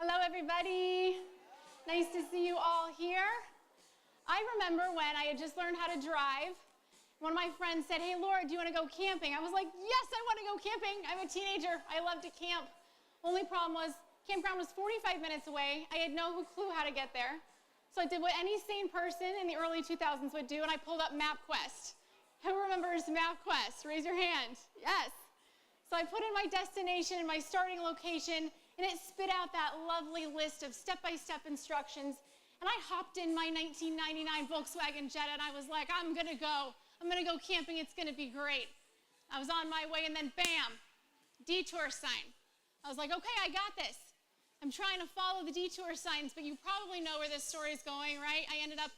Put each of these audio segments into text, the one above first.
Hello, everybody. Nice to see you all here. I remember when I had just learned how to drive. One of my friends said, "Hey, Laura, do you want to go camping?" I was like, "Yes, I want to go camping. I'm a teenager. I love to camp." Only problem was, campground was 45 minutes away. I had no clue how to get there. So I did what any sane person in the early 2000s would do, and I pulled up MapQuest. Who remembers MapQuest? Raise your hand. Yes. So I put in my destination and my starting location, and it spit out that lovely list of step-by-step instructions. And I hopped in my 1999 Volkswagen Jetta, and I was like, I'm gonna go camping, it's gonna be great. I was on my way, and then bam, detour sign. I was like, okay, I got this. I'm trying to follow the detour signs, but you probably know where this story is going, right? I ended up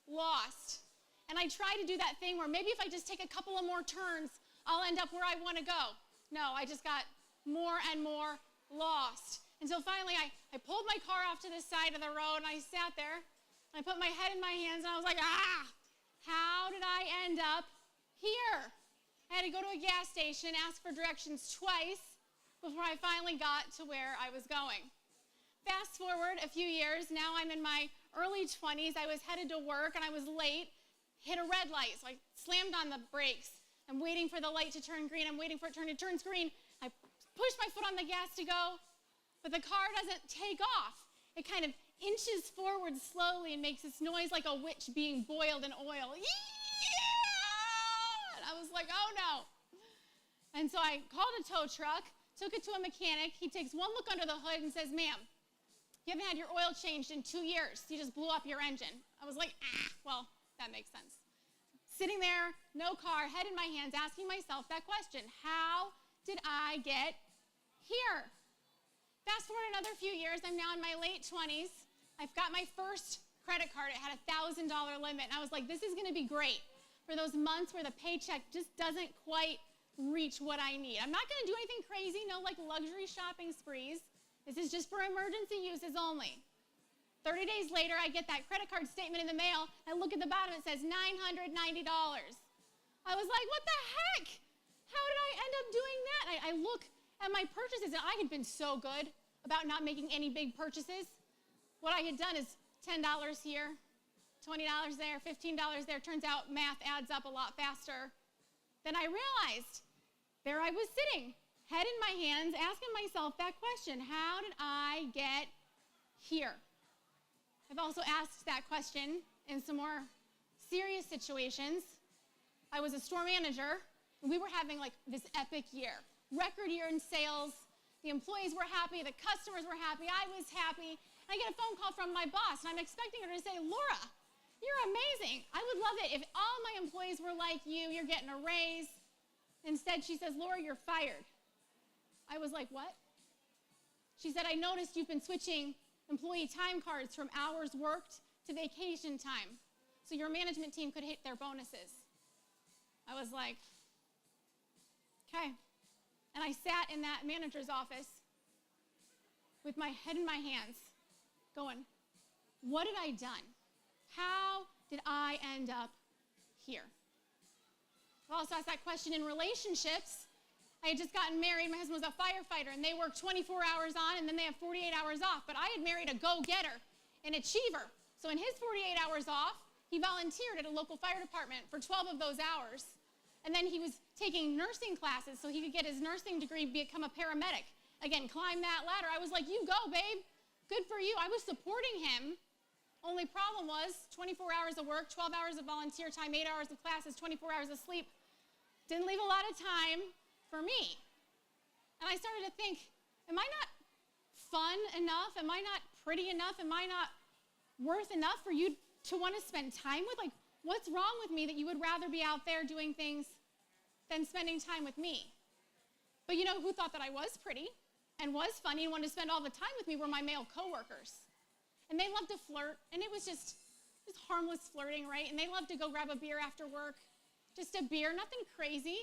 lost. And I tried to do that thing where maybe if I just take a couple of more turns, I'll end up where I want to go. No, I just got more and more lost. Until finally I pulled my car off to the side of the road, and I sat there, and I put my head in my hands, and I was like, how did I end up here? I had to go to a gas station, ask for directions twice before I finally got to where I was going. Fast forward a few years, now I'm in my early 20s. I was headed to work, and I was late, hit a red light, so I slammed on the brakes. I'm waiting for the light to turn green. I'm waiting for it to turn. It turns green. I push my foot on the gas to go, but the car doesn't take off. It kind of inches forward slowly and makes this noise like a witch being boiled in oil. Yeah! And I was like, oh no. And so I called a tow truck, took it to a mechanic. He takes one look under the hood and says, "Ma'am, you haven't had your oil changed in 2 years. You just blew up your engine." I was like, well, that makes sense. Sitting there, no car, head in my hands, asking myself that question: how did I get here? Fast forward another few years, I'm now in my late 20s. I've got my first credit card. It had a $1,000 limit. And I was like, this is gonna be great for those months where the paycheck just doesn't quite reach what I need. I'm not gonna do anything crazy, no like luxury shopping sprees. This is just for emergency uses only. 30 days later, I get that credit card statement in the mail. I look at the bottom, it says $990. I was like, what the heck? How did I end up doing that? I look at my purchases, and I had been so good about not making any big purchases. What I had done is $10 here, $20 there, $15 there. Turns out math adds up a lot faster. Then I realized, there I was sitting, head in my hands, asking myself that question: how did I get here? I've also asked that question in some more serious situations. I was a store manager, and we were having like this epic year. Record year in sales. The employees were happy, the customers were happy, I was happy. And I get a phone call from my boss, and I'm expecting her to say, "Laura, you're amazing. I would love it if all my employees were like you. You're getting a raise." Instead, she says, "Laura, you're fired." I was like, what? She said, "I noticed you've been switching employee time cards from hours worked to vacation time, so your management team could hit their bonuses." I was like, okay. And I sat in that manager's office with my head in my hands going, what had I done? How did I end up here? I also asked that question in relationships. I had just gotten married. My husband was a firefighter, and they work 24 hours on, and then they have 48 hours off. But I had married a go-getter, an achiever. So in his 48 hours off, he volunteered at a local fire department for 12 of those hours. And then he was taking nursing classes so he could get his nursing degree, become a paramedic. Again, climb that ladder. I was like, you go, babe. Good for you. I was supporting him. Only problem was 24 hours of work, 12 hours of volunteer time, 8 hours of classes, 24 hours of sleep. Didn't leave a lot of time for me. And I started to think, am I not fun enough? Am I not pretty enough? Am I not worth enough for you to want to spend time with? Like, what's wrong with me that you would rather be out there doing things than spending time with me? But you know who thought that I was pretty and was funny and wanted to spend all the time with me were my male coworkers. And they loved to flirt, and it was just harmless flirting, right? And they loved to go grab a beer after work, just a beer, nothing crazy.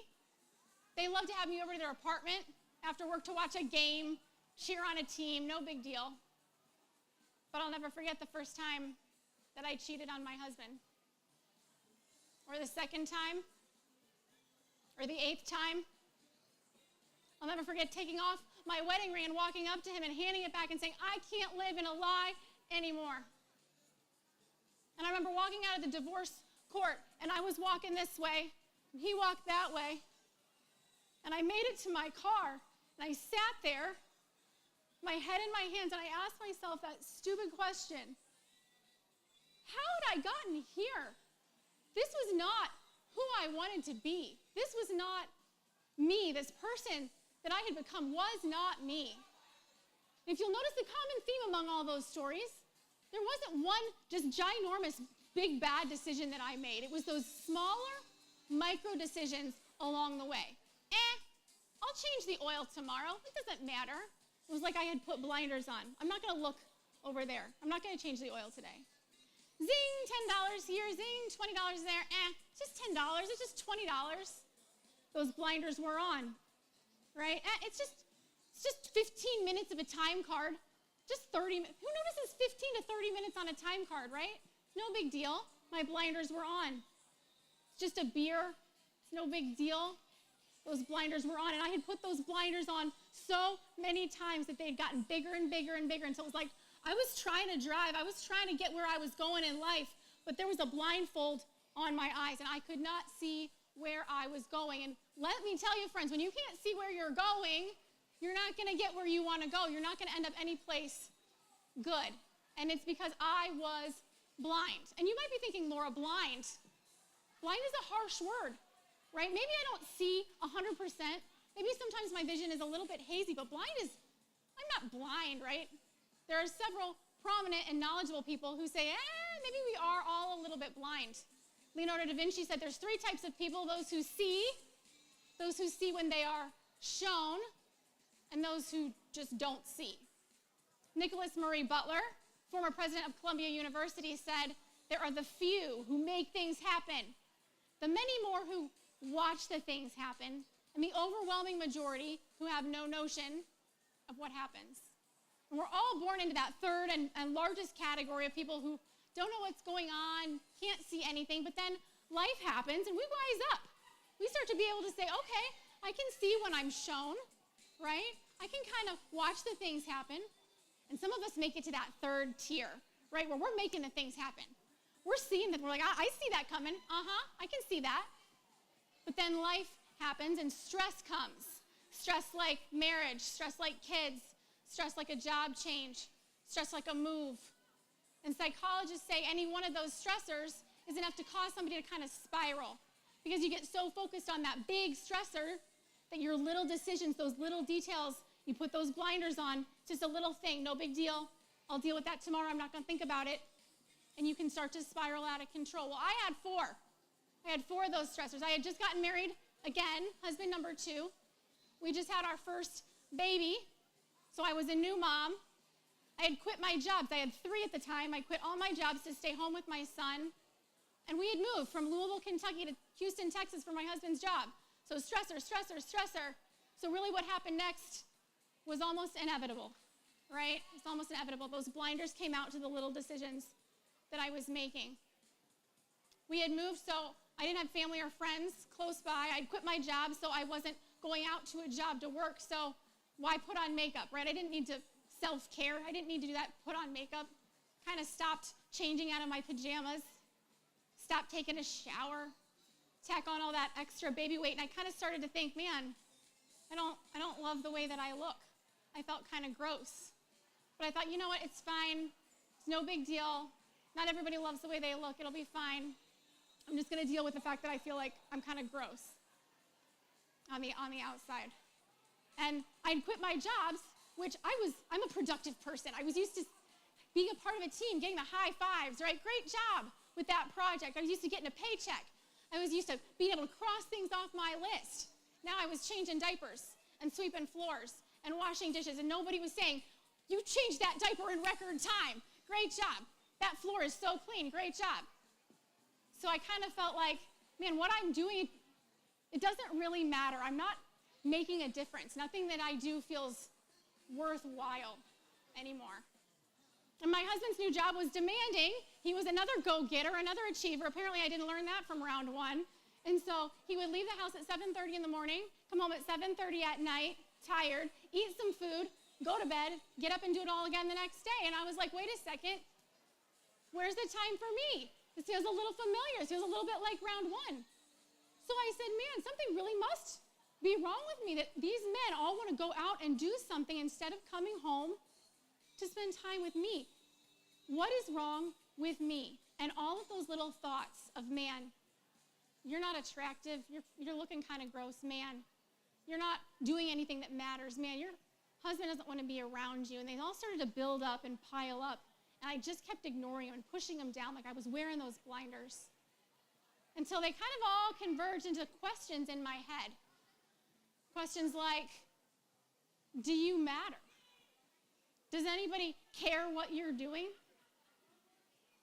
They loved to have me over to their apartment after work to watch a game, cheer on a team, no big deal. But I'll never forget the first time that I cheated on my husband. Or the second time, or the 8th time. I'll never forget taking off my wedding ring and walking up to him and handing it back and saying, I can't live in a lie anymore. And I remember walking out of the divorce court, and I was walking this way, and he walked that way. And I made it to my car, and I sat there, my head in my hands, and I asked myself that stupid question. How had I gotten here? This was not who I wanted to be. This was not me. This person that I had become was not me. If you'll notice the common theme among all those stories, there wasn't one just ginormous, big, bad decision that I made. It was those smaller, micro decisions along the way. I'll change the oil tomorrow. It doesn't matter. It was like I had put blinders on. I'm not going to look over there. I'm not going to change the oil today. Zing, $10 here, zing, $20 there. It's just $10. It's just $20. Those blinders were on, right? It's just 15 minutes of a time card. Just 30 minutes. Who notices 15 to 30 minutes on a time card, right? No big deal. My blinders were on. It's just a beer. It's no big deal. Those blinders were on, and I had put those blinders on so many times that they had gotten bigger and bigger and bigger until it was like I was trying to drive. I was trying to get where I was going in life, but there was a blindfold on my eyes, and I could not see where I was going. And let me tell you, friends, when you can't see where you're going, you're not going to get where you want to go. You're not going to end up any place good. And it's because I was blind. And you might be thinking, Laura, blind. Blind is a harsh word, right? Maybe I don't see 100%. Maybe sometimes my vision is a little bit hazy, but blind is, I'm not blind, right? There are several prominent and knowledgeable people who say, maybe we are all a little bit blind. Leonardo da Vinci said there's three types of people: those who see when they are shown, and those who just don't see. Nicholas Murray Butler, former president of Columbia University, said there are the few who make things happen, the many more who watch the things happen, and the overwhelming majority who have no notion of what happens. And we're all born into that third and largest category of people who don't know what's going on, can't see anything, but then life happens and we wise up. We start to be able to say, okay, I can see when I'm shown, right? I can kind of watch the things happen. And some of us make it to that third tier, right, where we're making the things happen. We're seeing that, we're like, I see that coming. I can see that. But then life happens and stress comes. Stress like marriage, stress like kids, stress like a job change, stress like a move. And psychologists say any one of those stressors is enough to cause somebody to kind of spiral, because you get so focused on that big stressor that your little decisions, those little details, you put those blinders on, it's just a little thing, no big deal. I'll deal with that tomorrow, I'm not gonna think about it. And you can start to spiral out of control. Well, I had four of those stressors. I had just gotten married again, husband number 2. We just had our first baby, so I was a new mom. I had quit my jobs. I had 3 at the time. I quit all my jobs to stay home with my son. And we had moved from Louisville, Kentucky to Houston, Texas for my husband's job. So stressor. So really what happened next was almost inevitable, right? It's almost inevitable. Those blinders came out to the little decisions that I was making. We had moved, so I didn't have family or friends close by. I'd quit my job, so I wasn't going out to a job to work. So why put on makeup, right? I didn't need to self-care. I didn't need to do that, put on makeup. Kind of stopped changing out of my pajamas. Stopped taking a shower. Tack on all that extra baby weight. And I kind of started to think, man, I don't love the way that I look. I felt kind of gross. But I thought, you know what, it's fine. It's no big deal. Not everybody loves the way they look. It'll be fine. I'm just going to deal with the fact that I feel like I'm kind of gross on the outside. And I'd quit my jobs, which I'm a productive person. I was used to being a part of a team, getting the high fives, right? Great job with that project. I was used to getting a paycheck. I was used to being able to cross things off my list. Now I was changing diapers and sweeping floors and washing dishes, and nobody was saying, you changed that diaper in record time. Great job. That floor is so clean. Great job. So I kind of felt like, man, what I'm doing, it doesn't really matter. I'm not making a difference. Nothing that I do feels worthwhile anymore. And my husband's new job was demanding. He was another go-getter, another achiever. Apparently, I didn't learn that from round 1. And so he would leave the house at 7:30 in the morning, come home at 7:30 at night, tired, eat some food, go to bed, get up and do it all again the next day. And I was like, wait a second, where's the time for me? This feels a little familiar. This feels a little bit like round one. So I said, man, something really must be wrong with me that these men all want to go out and do something instead of coming home to spend time with me. What is wrong with me? And all of those little thoughts of, man, you're not attractive, you're looking kind of gross, man. You're not doing anything that matters, man. Your husband doesn't want to be around you. And they all started to build up and pile up. And I just kept ignoring them and pushing them down like I was wearing those blinders. Until they kind of all converged into questions in my head. Questions like, do you matter? Does anybody care what you're doing?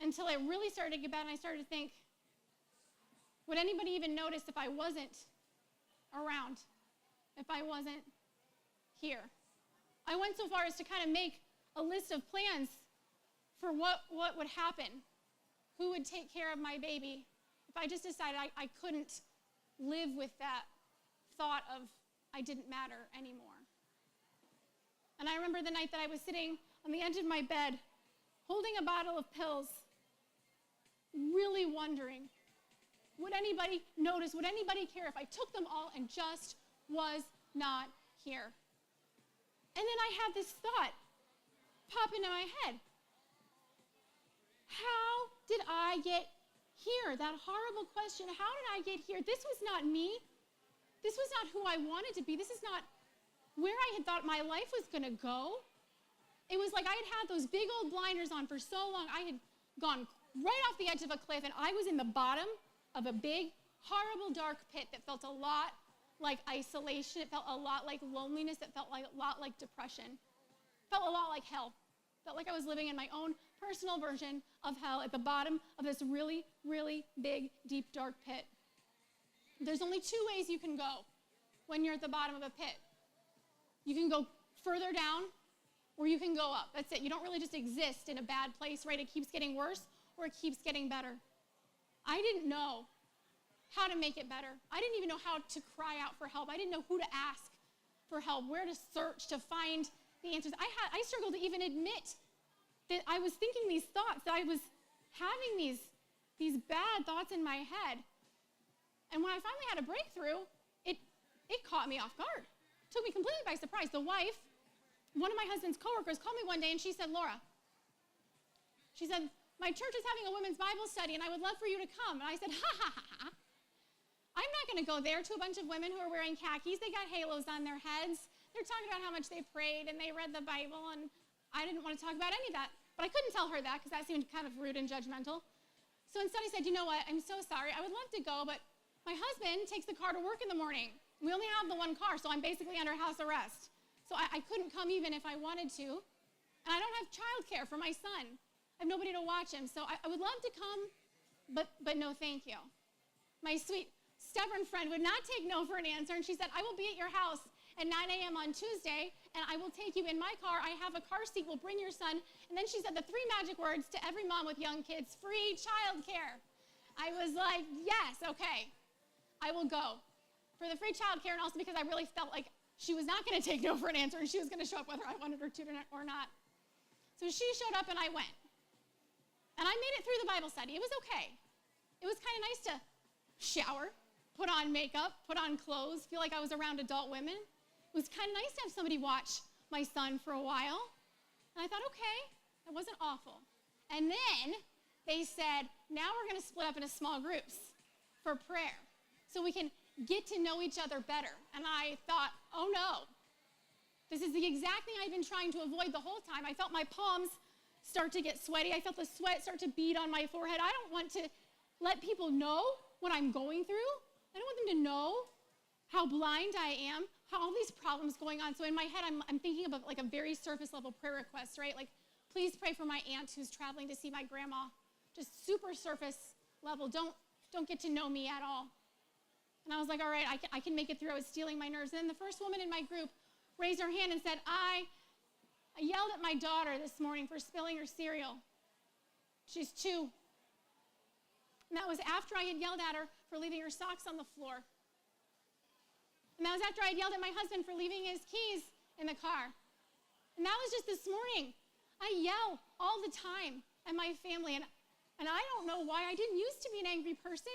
Until I really started to get bad and I started to think, would anybody even notice if I wasn't around, if I wasn't here? I went so far as to kind of make a list of plans for what would happen, who would take care of my baby, if I just decided I couldn't live with that thought of I didn't matter anymore. And I remember the night that I was sitting on the edge of my bed, holding a bottle of pills, really wondering, would anybody notice, would anybody care if I took them all and just was not here? And then I had this thought pop into my head. How did I get here? That horrible question, how did I get here? This was not me. This was not who I wanted to be. This is not where I had thought my life was going to go. It was like I had had those big old blinders on for so long. I had gone right off the edge of a cliff, and I was in the bottom of a big, horrible, dark pit that felt a lot like isolation. It felt a lot like loneliness. It felt a lot like depression. It felt a lot like hell. It felt like I was living in my own personal version of hell at the bottom of this really, really big, deep, dark pit. There's only two ways you can go when you're at the bottom of a pit. You can go further down, or you can go up. That's it. You don't really just exist in a bad place, right? It keeps getting worse, or it keeps getting better. I didn't know how to make it better. I didn't even know how to cry out for help. I didn't know who to ask for help, where to search to find the answers. I struggled to even admit that I was thinking these thoughts, that I was having these bad thoughts in my head. And when I finally had a breakthrough, it caught me off guard. It took me completely by surprise. The wife, one of my husband's coworkers, called me one day and she said, Laura, she said, my church is having a women's Bible study and I would love for you to come. And I said, ha, ha, ha, ha. I'm not going to go there to a bunch of women who are wearing khakis. They got halos on their heads. They're talking about how much they prayed and they read the Bible, and I didn't want to talk about any of that. But I couldn't tell her that because that seemed kind of rude and judgmental. So instead I said, you know what, I'm so sorry. I would love to go, but my husband takes the car to work in the morning. We only have the one car, so I'm basically under house arrest. So I couldn't come even if I wanted to. And I don't have childcare for my son. I have nobody to watch him. So I would love to come, but no thank you. My sweet, stubborn friend would not take no for an answer, and she said, I will be at your house at 9 a.m. on Tuesday, and I will take you in my car. I have a car seat. We'll bring your son. And then she said the three magic words to every mom with young kids: free childcare. I was like, yes, okay, I will go for the free childcare, and also because I really felt like she was not going to take no for an answer, and she was going to show up whether I wanted her to or not. So she showed up, and I went. And I made it through the Bible study. It was okay. It was kind of nice to shower, put on makeup, put on clothes, feel like I was around adult women. It was kind of nice to have somebody watch my son for a while. And I thought, okay, that wasn't awful. And then they said, now we're going to split up into small groups for prayer so we can get to know each other better. And I thought, oh no, this is the exact thing I've been trying to avoid the whole time. I felt my palms start to get sweaty. I felt the sweat start to bead on my forehead. I don't want to let people know what I'm going through. I don't want them to know how blind I am, how all these problems going on. So in my head, I'm thinking of like a very surface level prayer request, right? Like, please pray for my aunt who's traveling to see my grandma. Just super surface level. Don't get to know me at all. And I was like, all right, I can make it through. I was stealing my nerves. And then the first woman in my group raised her hand and said, I yelled at my daughter this morning for spilling her cereal. She's 2. And that was after I had yelled at her for leaving her socks on the floor. And that was after I'd yelled at my husband for leaving his keys in the car. And that was just this morning. I yell all the time at my family, and I don't know why. I didn't used to be an angry person,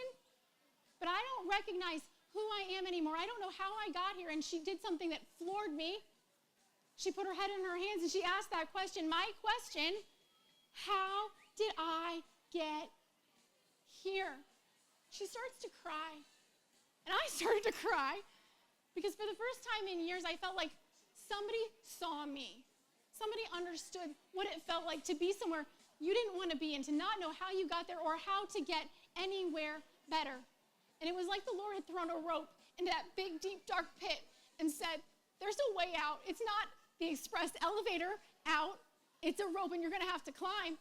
but I don't recognize who I am anymore. I don't know how I got here, and she did something that floored me. She put her head in her hands, and she asked that question, my question, how did I get here? She starts to cry, and I started to cry, because for the first time in years, I felt like somebody saw me. Somebody understood what it felt like to be somewhere you didn't want to be and to not know how you got there or how to get anywhere better. And it was like the Lord had thrown a rope into that big, deep, dark pit and said, there's a way out. It's not the express elevator out. It's a rope and you're going to have to climb.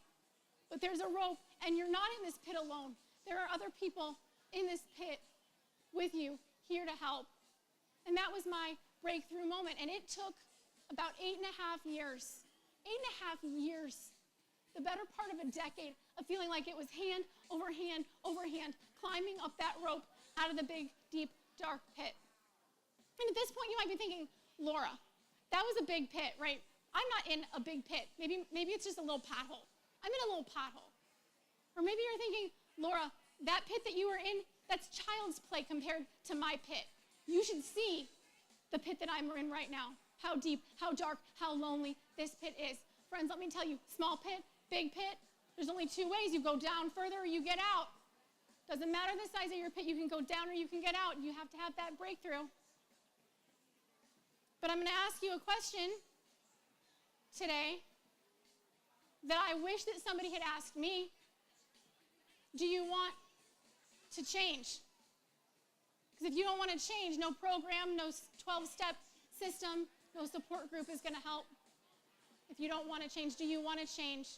But there's a rope and you're not in this pit alone. There are other people in this pit with you, here to help. And that was my breakthrough moment. And it took about 8.5 years. 8.5 years. The better part of a decade of feeling like it was hand over hand over hand, climbing up that rope out of the big, deep, dark pit. And at this point, you might be thinking, Laura, that was a big pit, right? I'm not in a big pit. Maybe it's just a little pothole. I'm in a little pothole. Or maybe you're thinking, Laura, that pit that you were in, that's child's play compared to my pit. You should see the pit that I'm in right now. How deep, how dark, how lonely this pit is. Friends, let me tell you, small pit, big pit, there's only two ways. You go down further or you get out. Doesn't matter the size of your pit, you can go down or you can get out. You have to have that breakthrough. But I'm going to ask you a question today that I wish that somebody had asked me. Do you want to change? Because if you don't want to change, no program, no 12-step system, no support group is going to help. If you don't want to change, do you want to change?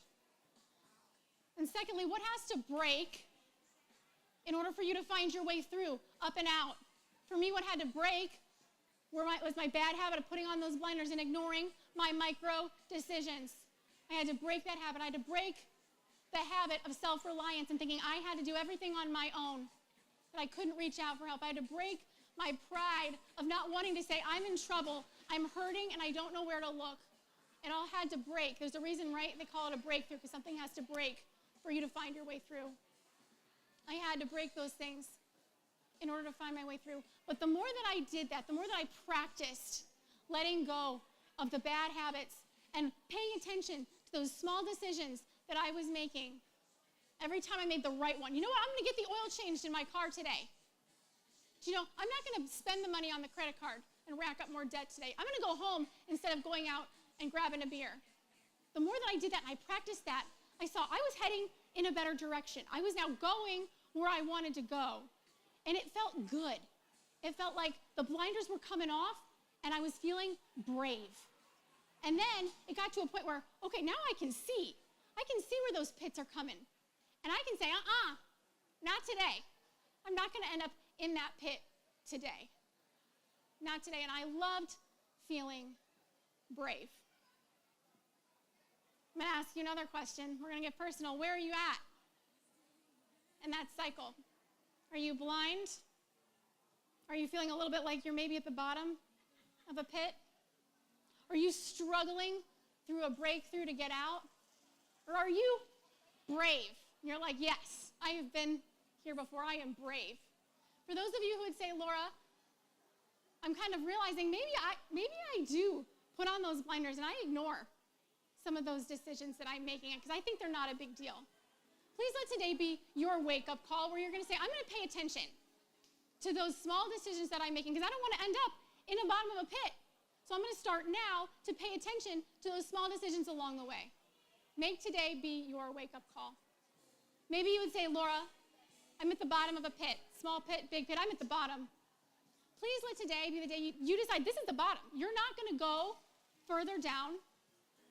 And secondly, what has to break in order for you to find your way through, up and out? For me, what had to break was my bad habit of putting on those blinders and ignoring my micro decisions. I had to break that habit. I had to break the habit of self-reliance and thinking I had to do everything on my own, that I couldn't reach out for help. I had to break my pride of not wanting to say, I'm in trouble, I'm hurting, and I don't know where to look. It all had to break. There's a reason, right? They call it a breakthrough, because something has to break for you to find your way through. I had to break those things in order to find my way through. But the more that I did that, the more that I practiced letting go of the bad habits and paying attention to those small decisions that I was making, every time I made the right one. You know what? I'm going to get the oil changed in my car today. You know, I'm not going to spend the money on the credit card and rack up more debt today. I'm going to go home instead of going out and grabbing a beer. The more that I did that and I practiced that, I saw I was heading in a better direction. I was now going where I wanted to go. And it felt good. It felt like the blinders were coming off and I was feeling brave. And then it got to a point where, okay, now I can see. I can see where those pits are coming. And I can say, not today. I'm not going to end up in that pit today. Not today. And I loved feeling brave. I'm going to ask you another question. We're going to get personal. Where are you at in that cycle? Are you blind? Are you feeling a little bit like you're maybe at the bottom of a pit? Are you struggling through a breakthrough to get out? Or are you brave? And you're like, yes, I have been here before. I am brave. For those of you who would say, Laura, I'm kind of realizing maybe I do put on those blinders and I ignore some of those decisions that I'm making because I think they're not a big deal. Please let today be your wake-up call where you're going to say, I'm going to pay attention to those small decisions that I'm making because I don't want to end up in the bottom of a pit. So I'm going to start now to pay attention to those small decisions along the way. Make today be your wake-up call. Maybe you would say, Laura, I'm at the bottom of a pit. Small pit, big pit, I'm at the bottom. Please let today be the day you decide this is the bottom. You're not going to go further down.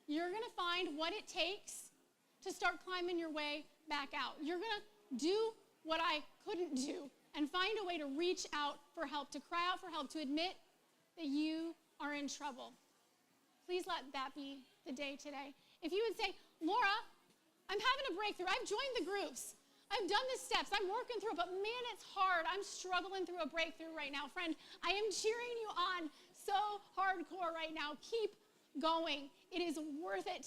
You're going to find what it takes to start climbing your way back out. You're going to do what I couldn't do and find a way to reach out for help, to cry out for help, to admit that you are in trouble. Please let that be the day today. If you would say, Laura, I'm having a breakthrough. I've joined the groups. I've done the steps. I'm working through it, but man, it's hard. I'm struggling through a breakthrough right now. Friend, I am cheering you on so hardcore right now. Keep going. It is worth it.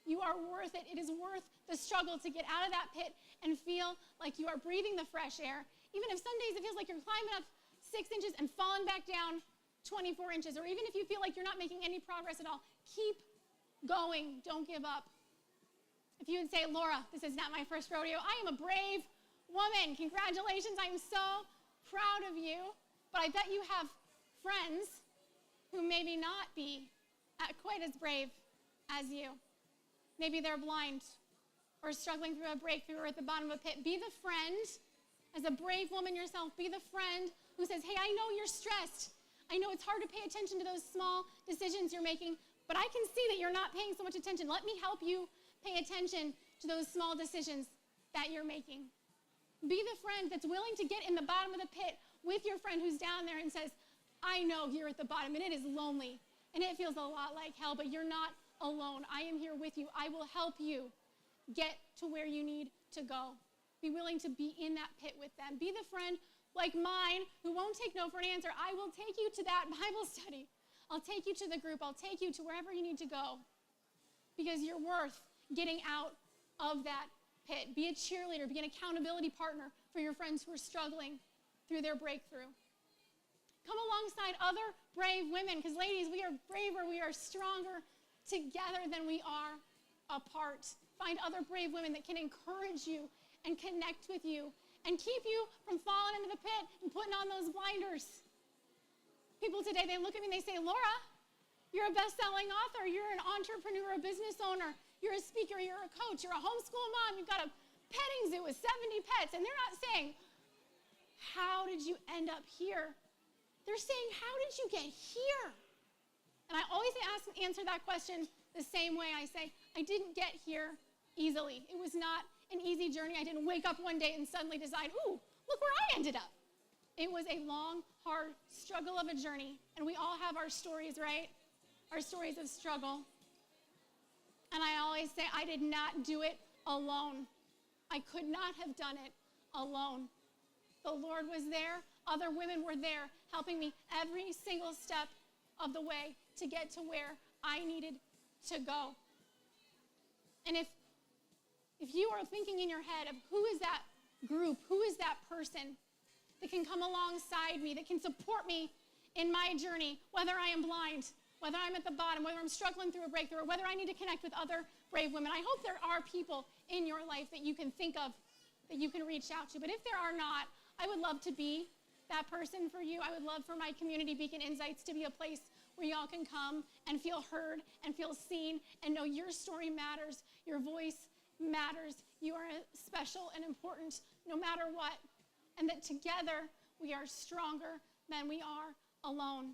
You are worth it. It is worth the struggle to get out of that pit and feel like you are breathing the fresh air. Even if some days it feels like you're climbing up 6 inches and falling back down 24 inches, or even if you feel like you're not making any progress at all, keep going. Don't give up. If you would say, Laura, this is not my first rodeo. I am a brave woman. Congratulations. I am so proud of you. But I bet you have friends who maybe not be quite as brave as you. Maybe they're blind or struggling through a breakthrough or at the bottom of a pit. Be the friend, as a brave woman yourself, be the friend who says, hey, I know you're stressed. I know it's hard to pay attention to those small decisions you're making, but I can see that you're not paying so much attention. Let me help you pay attention to those small decisions that you're making. Be the friend that's willing to get in the bottom of the pit with your friend who's down there and says, I know you're at the bottom and it is lonely and it feels a lot like hell, but you're not alone. I am here with you. I will help you get to where you need to go. Be willing to be in that pit with them. Be the friend like mine who won't take no for an answer. I will take you to that Bible study. I'll take you to the group. I'll take you to wherever you need to go because you're worth getting out of that pit. Be a cheerleader. Be an accountability partner for your friends who are struggling through their breakthrough. Come alongside other brave women because, ladies, we are braver. We are stronger together than we are apart. Find other brave women that can encourage you and connect with you and keep you from falling into the pit and putting on those blinders. People today, they look at me and they say, Laura, you're a best-selling author. You're an entrepreneur, a business owner. You're a speaker. You're a coach. You're a homeschool mom. You've got a petting zoo with 70 pets. And they're not saying, how did you end up here? They're saying, how did you get here? And I always answer that question the same way. I say, I didn't get here easily. It was not an easy journey. I didn't wake up one day and suddenly decide, ooh, look where I ended up. It was a long, hard struggle of a journey. And we all have our stories, right? Our stories of struggle. And I always say, I did not do it alone. I could not have done it alone. The Lord was there. Other women were there helping me every single step of the way to get to where I needed to go. And if you are thinking in your head of who is that group, who is that person that can come alongside me, that can support me in my journey, whether I am blind, whether I'm at the bottom, whether I'm struggling through a breakthrough, or whether I need to connect with other brave women. I hope there are people in your life that you can think of, that you can reach out to. But if there are not, I would love to be that person for you. I would love for my Community Beacon Insights to be a place where y'all can come and feel heard and feel seen and know your story matters, your voice matters, you are special and important no matter what, and that together we are stronger than we are alone.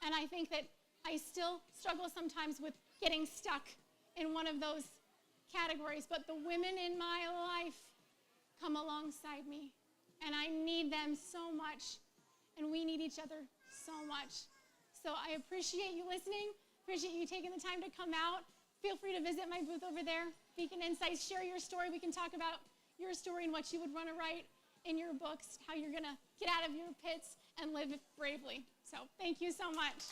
And I think that I still struggle sometimes with getting stuck in one of those categories, but the women in my life come alongside me, and I need them so much, and we need each other so much. So I appreciate you listening, appreciate you taking the time to come out. Feel free to visit my booth over there, Beacon Insights. Share your story. We can talk about your story and what you would want to write in your books, how you're going to get out of your pits and live bravely. So thank you so much.